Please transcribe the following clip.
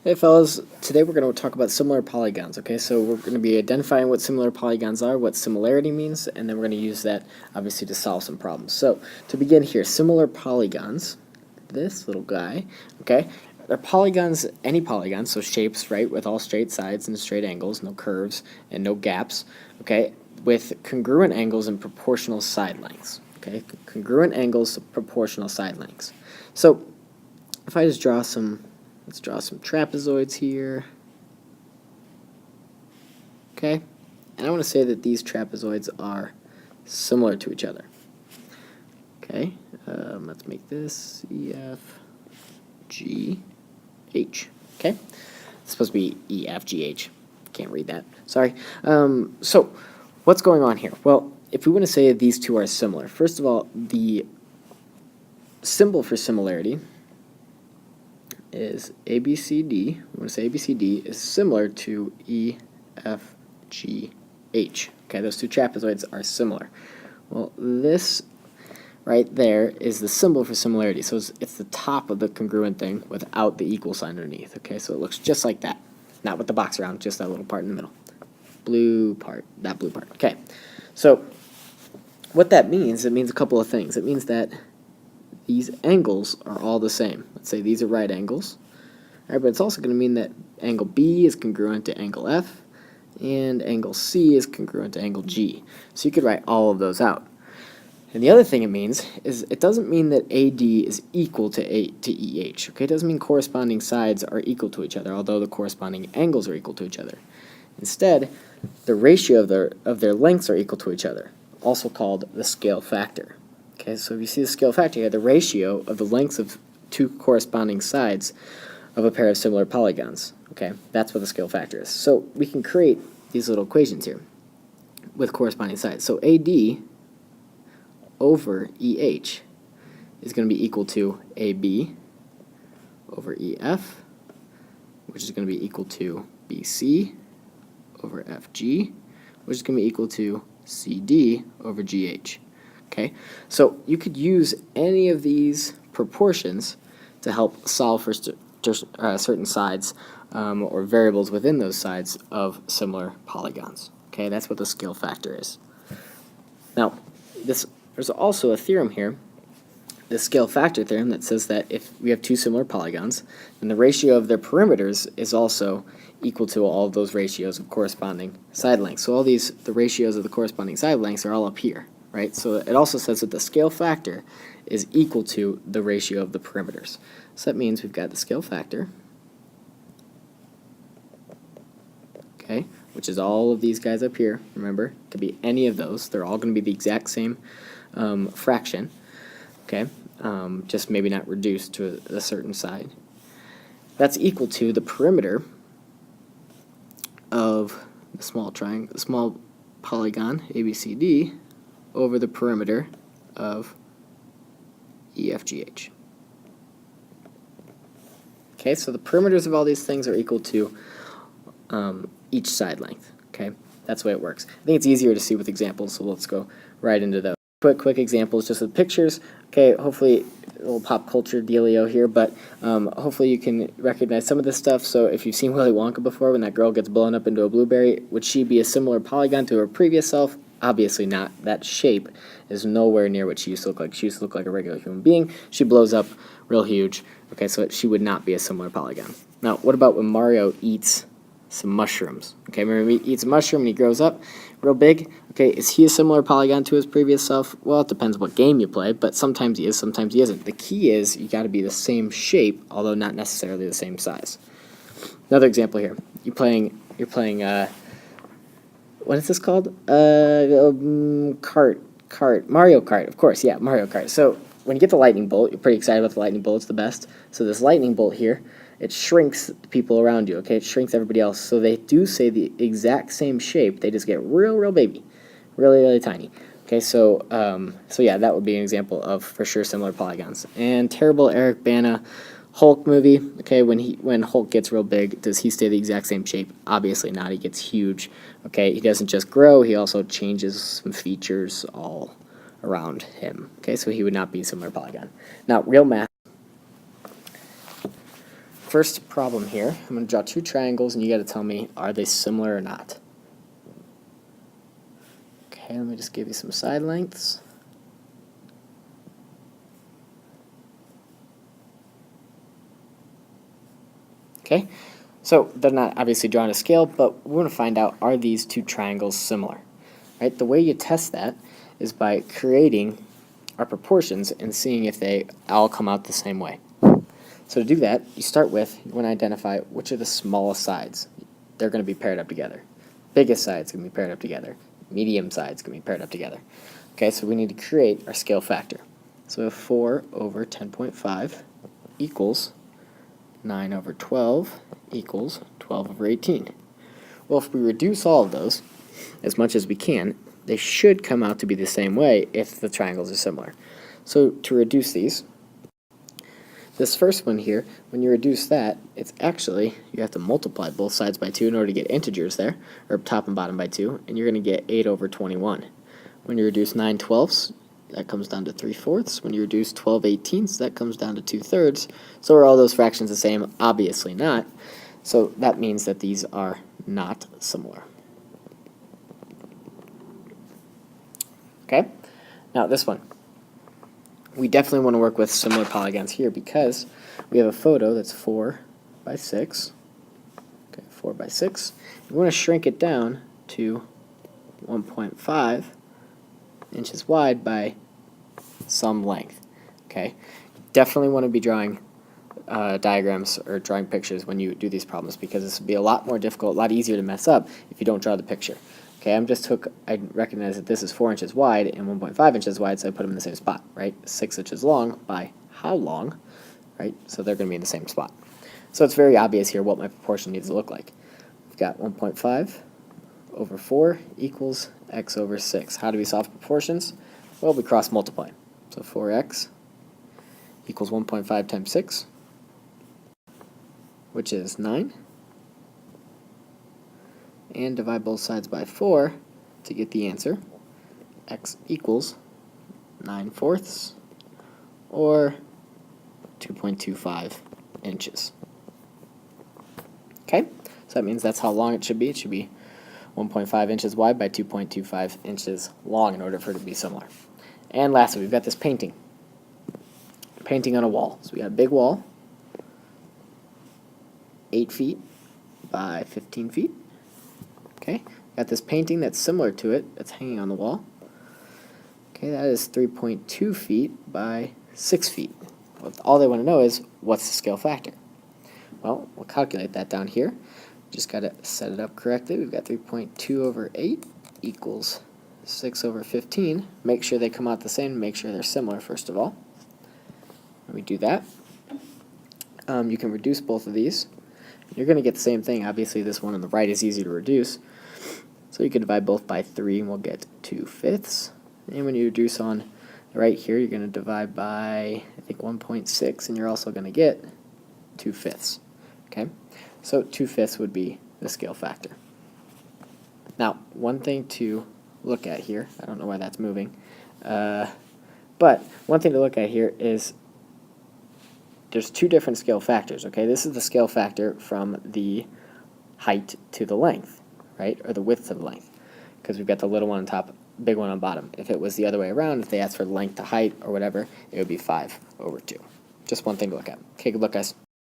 Hey fellas, today we're going to talk about similar polygons, okay? So we're going to be identifying what similar polygons are, what similarity means, and then we're going to use that, obviously, to solve some problems. So, to begin here, similar polygons, this little guy, okay? They're polygons, any polygon, so shapes, right, with all straight sides and straight angles, no curves and no gaps, okay? With congruent angles and proportional side lengths, okay? Congruent angles, proportional side lengths. So, if I just draw some... Let's draw some trapezoids here. Okay? And I want to say that these trapezoids are similar to each other. Okay? Let's make this E, F, G, H. Okay? It's supposed to be E, F, G, H. Can't read that. Sorry. So, what's going on here? Well, if we want to say that these two are similar, first of all, the symbol for similarity is ABCD. We want to say ABCD is similar to EFGH. Okay, those two trapezoids are similar. Well, this right there is the symbol for similarity. So it's the top of the congruent thing without the equal sign underneath. Okay, so it looks just like that. Not with the box around, just that little part in the middle. Blue part, that blue part. Okay, so what that means, it means a couple of things. It means that these angles are all the same. Let's say these are right angles. All right, but it's also going to mean that angle B is congruent to angle F, and angle C is congruent to angle G. So you could write all of those out. And the other thing it means is it doesn't mean that AD is equal to EH. Okay, it doesn't mean corresponding sides are equal to each other, although the corresponding angles are equal to each other. Instead, the ratio of their lengths are equal to each other, also called the scale factor. Okay, so if you see the scale factor here, the ratio of the lengths of two corresponding sides of a pair of similar polygons. Okay, that's what the scale factor is. So we can create these little equations here with corresponding sides. So AD over EH is going to be equal to AB over EF, which is going to be equal to BC over FG, which is going to be equal to CD over GH. Okay, so you could use any of these proportions to help solve for certain sides or variables within those sides of similar polygons. Okay, that's what the scale factor is. Now, there's also a theorem here, the scale factor theorem, that says that if we have two similar polygons, then the ratio of their perimeters is also equal to all of those ratios of corresponding side lengths. So all these, the ratios of the corresponding side lengths are all up here. Right? So it also says that the scale factor is equal to the ratio of the perimeters. So that means we've got the scale factor, okay, which is all of these guys up here. Remember, it could be any of those. They're all going to be the exact same fraction, okay, just maybe not reduced to a certain side. That's equal to the perimeter of the small triangle, the small polygon ABCD over the perimeter of EFGH. Okay, so the perimeters of all these things are equal to each side length. Okay, that's the way it works. I think it's easier to see with examples, so let's go right into those. Quick examples just with pictures. Okay, hopefully a little pop culture dealio here, but hopefully you can recognize some of this stuff. So if you've seen Willy Wonka before, when that girl gets blown up into a blueberry, would she be a similar polygon to her previous self? Obviously not. That shape is nowhere near what she used to look like. She used to look like a regular human being. She blows up real huge. Okay, so she would not be a similar polygon. Now, what about when Mario eats some mushrooms? Okay, remember he eats a mushroom and he grows up real big. Okay, is he a similar polygon to his previous self? Well, it depends what game you play, but sometimes he is, sometimes he isn't. The key is you got to be the same shape, although not necessarily the same size. Another example here. You're playing what is this called? Mario Kart, of course, yeah, Mario Kart. So when you get the lightning bolt, you're pretty excited about the lightning bolt, it's the best. So this lightning bolt here, it shrinks the people around you, okay? It shrinks everybody else. So they do say the exact same shape, they just get real baby, really tiny. Okay, so yeah, that would be an example of, for sure, similar polygons. And terrible Eric Bana Hulk movie, okay, when Hulk gets real big, does he stay the exact same shape? Obviously not. He gets huge. Okay, he doesn't just grow, he also changes some features all around him. Okay, so he would not be a similar polygon. Now, real math. first problem here, I'm going to draw two triangles and you got to tell me, are they similar or not? Okay, let me just give you some side lengths. Okay, so they're not obviously drawn to scale, but we want to find out, are these two triangles similar? Right? The way you test that is by creating our proportions and seeing if they all come out the same way. So to do that, you start with, you want to identify which are the smallest sides. They're going to be paired up together. Biggest sides can be paired up together. Medium sides can be paired up together. Okay, so we need to create our scale factor. So we have 4 over 10.5 equals 9 over 12 equals 12 over 18. Well, if we reduce all of those as much as we can, they should come out to be the same way if the triangles are similar. So to reduce these, this first one here, when you reduce that, it's actually, you have to multiply both sides by 2 in order to get integers there, or top and bottom by 2, and you're going to get 8 over 21. When you reduce 9 twelfths, that comes down to 3/4. When you reduce 12 eighteenths, that comes down to 2/3. So are all those fractions the same? Obviously not. So that means that these are not similar. Okay? Now this one. We definitely want to work with similar polygons here because we have a photo that's 4 by 6. Okay, 4 by 6. We want to shrink it down to 1.5 inches wide by some length. Okay, definitely want to be drawing diagrams or drawing pictures when you do these problems because this would be a lot more difficult, a lot easier to mess up if you don't draw the picture. Okay, I recognize that this is 4 inches wide and 1.5 inches wide, so I put them in the same spot, right? 6 inches long by how long, right? So they're going to be in the same spot. So it's very obvious here what my proportion needs to look like. We've got 1.5 over 4 equals x over 6. How do we solve proportions? Well, we cross multiply. So 4x equals 1.5 times 6, which is 9. And divide both sides by 4 to get the answer. X equals 9/4 or 2.25 inches. Okay, so that means that's how long it should be. It should be 1.5 inches wide by 2.25 inches long in order for it to be similar. And lastly, we've got this painting. Painting on a wall. So we got a big wall, 8 feet by 15 feet. Okay, got this painting that's similar to it, that's hanging on the wall. Okay, that is 3.2 feet by 6 feet. Well, all they want to know is, what's the scale factor? Well, we'll calculate that down here. Just got to set it up correctly. We've got 3.2 over 8 equals 6 over 15. Make sure they come out the same, make sure they're similar first of all. When we do that, you can reduce both of these. You're going to get the same thing. Obviously, this one on the right is easy to reduce. So you can divide both by 3 and we'll get 2/5. And when you reduce on the right here, you're going to divide by, I think, 1.6, and you're also going to get 2/5. Okay? So 2/5 would be the scale factor. Now, one thing to look at here, I don't know why that's moving, but one thing to look at here is there's two different scale factors, okay? This is the scale factor from the height to the length, right? Or the width to the length, because we've got the little one on top, big one on bottom. If it was the other way around, if they asked for length to height or whatever, it would be 5 over 2. Just one thing to look at. Okay, good luck, guys.